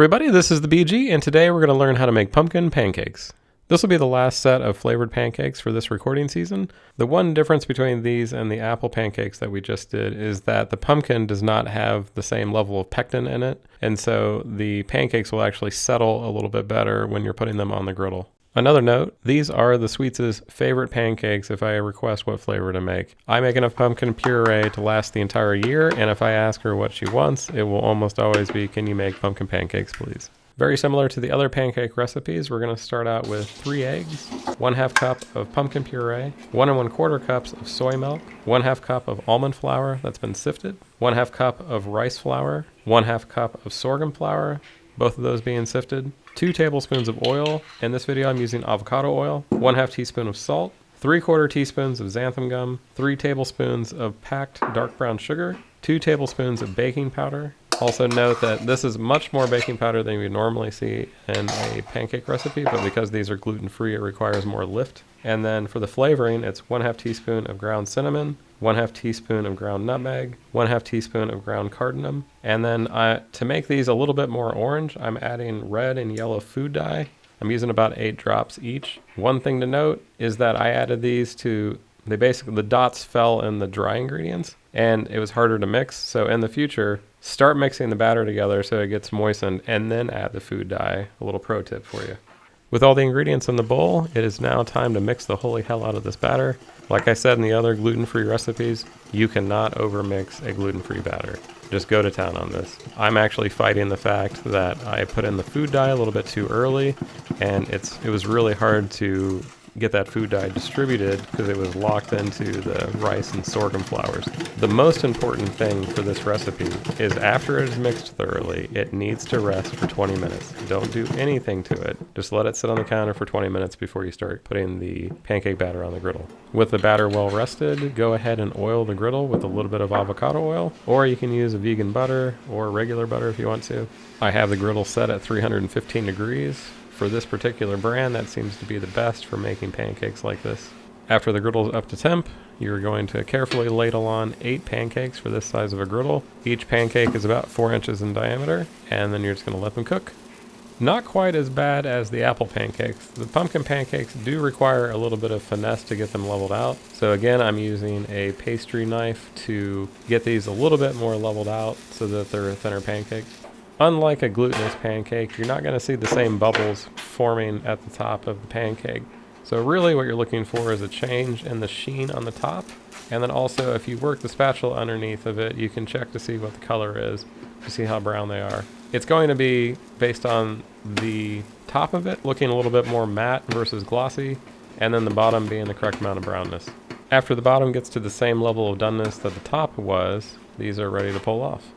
everybody, this is the BG, and today we're going to learn how to make pumpkin pancakes. This will be the last set of flavored pancakes for this recording season. The one difference between these and the apple pancakes that we just did is that the pumpkin does not have the same level of pectin in it, and so the pancakes will actually settle a little bit better when you're putting them on the griddle. Another note, these are the Sweets' favorite pancakes if I request what flavor to make. I make enough pumpkin puree to last the entire year, and if I ask her what she wants, it will almost always be, can you make pumpkin pancakes, please? Very similar to the other pancake recipes, we're going to start out with 3 eggs, 1/2 cup of pumpkin puree, 1 1/4 cups of soy milk, 1/2 cup of almond flour that's been sifted, 1/2 cup of rice flour, 1/2 cup of sorghum flour, both of those being sifted, 2 tablespoons of oil. In this video, I'm using avocado oil, 1/2 teaspoon of salt, 3/4 teaspoons of xanthan gum, 3 tablespoons of packed dark brown sugar, 2 tablespoons of baking powder. Also note that this is much more baking powder than you normally see in a pancake recipe, but because these are gluten-free, it requires more lift. And then for the flavoring, it's 1/2 teaspoon of ground cinnamon, 1/2 teaspoon of ground nutmeg, 1/2 teaspoon of ground cardamom. And then to make these a little bit more orange, I'm adding red and yellow food dye. I'm using about 8 drops each. One thing to note is that I added these to, the dots fell in the dry ingredients and it was harder to mix. So in the future, start mixing the batter together so it gets moistened and then add the food dye. A little pro tip for you. With all the ingredients in the bowl, it is now time to mix the holy hell out of this batter. Like I said in the other gluten-free recipes, you cannot overmix a gluten-free batter. Just go to town on this. I'm actually fighting the fact that I put in the food dye a little bit too early, and it was really hard to get that food dye distributed because it was locked into the rice and sorghum flours. The most important thing for this recipe is after it is mixed thoroughly, it needs to rest for 20 minutes. Don't do anything to it. Just let it sit on the counter for 20 minutes before you start putting the pancake batter on the griddle. With the batter well rested, go ahead and oil the griddle with a little bit of avocado oil, or you can use a vegan butter or regular butter if you want to. I have the griddle set at 315 degrees. For this particular brand, that seems to be the best for making pancakes like this. After the griddle is up to temp, you're going to carefully ladle on 8 pancakes for this size of a griddle. Each pancake is about 4 inches in diameter, and then you're just going to let them cook. Not quite as bad as the apple pancakes. The pumpkin pancakes do require a little bit of finesse to get them leveled out. So again, I'm using a pastry knife to get these a little bit more leveled out so that they're thinner pancakes. Unlike a glutinous pancake, you're not going to see the same bubbles forming at the top of the pancake. So really what you're looking for is a change in the sheen on the top. And then also if you work the spatula underneath of it, you can check to see what the color is, to see how brown they are. It's going to be based on the top of it looking a little bit more matte versus glossy, and then the bottom being the correct amount of brownness. After the bottom gets to the same level of doneness that the top was, these are ready to pull off.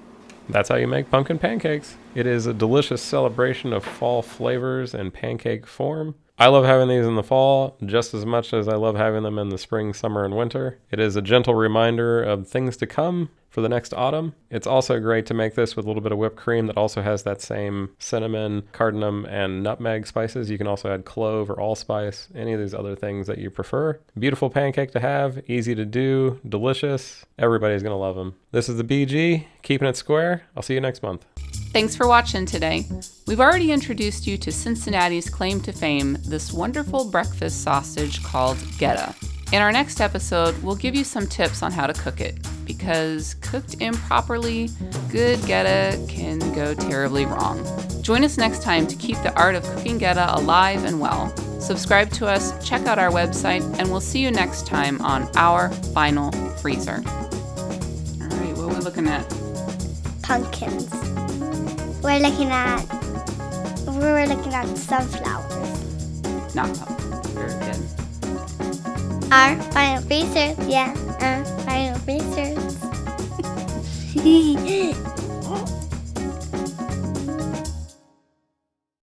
That's how you make pumpkin pancakes. It is a delicious celebration of fall flavors in pancake form. I love having these in the fall just as much as I love having them in the spring, summer, and winter. It is a gentle reminder of things to come for the next autumn. It's also great to make this with a little bit of whipped cream that also has that same cinnamon, cardamom, and nutmeg spices. You can also add clove or allspice, any of these other things that you prefer. Beautiful pancake to have, easy to do, delicious. Everybody's gonna love them. This is the BG, keeping it square. I'll see you next month. Thanks for watching today. We've already introduced you to Cincinnati's claim to fame, this wonderful breakfast sausage called Geta. In our next episode, we'll give you some tips on how to cook it, because cooked improperly, good Geta can go terribly wrong. Join us next time to keep the art of cooking Geta alive and well. Subscribe to us, check out our website, and we'll see you next time on Our Final Freezer. All right, what are we looking at? Pumpkins. We're looking at sunflowers. Not pumpkins. Very good. Our final freezer. Yeah, our final freezers.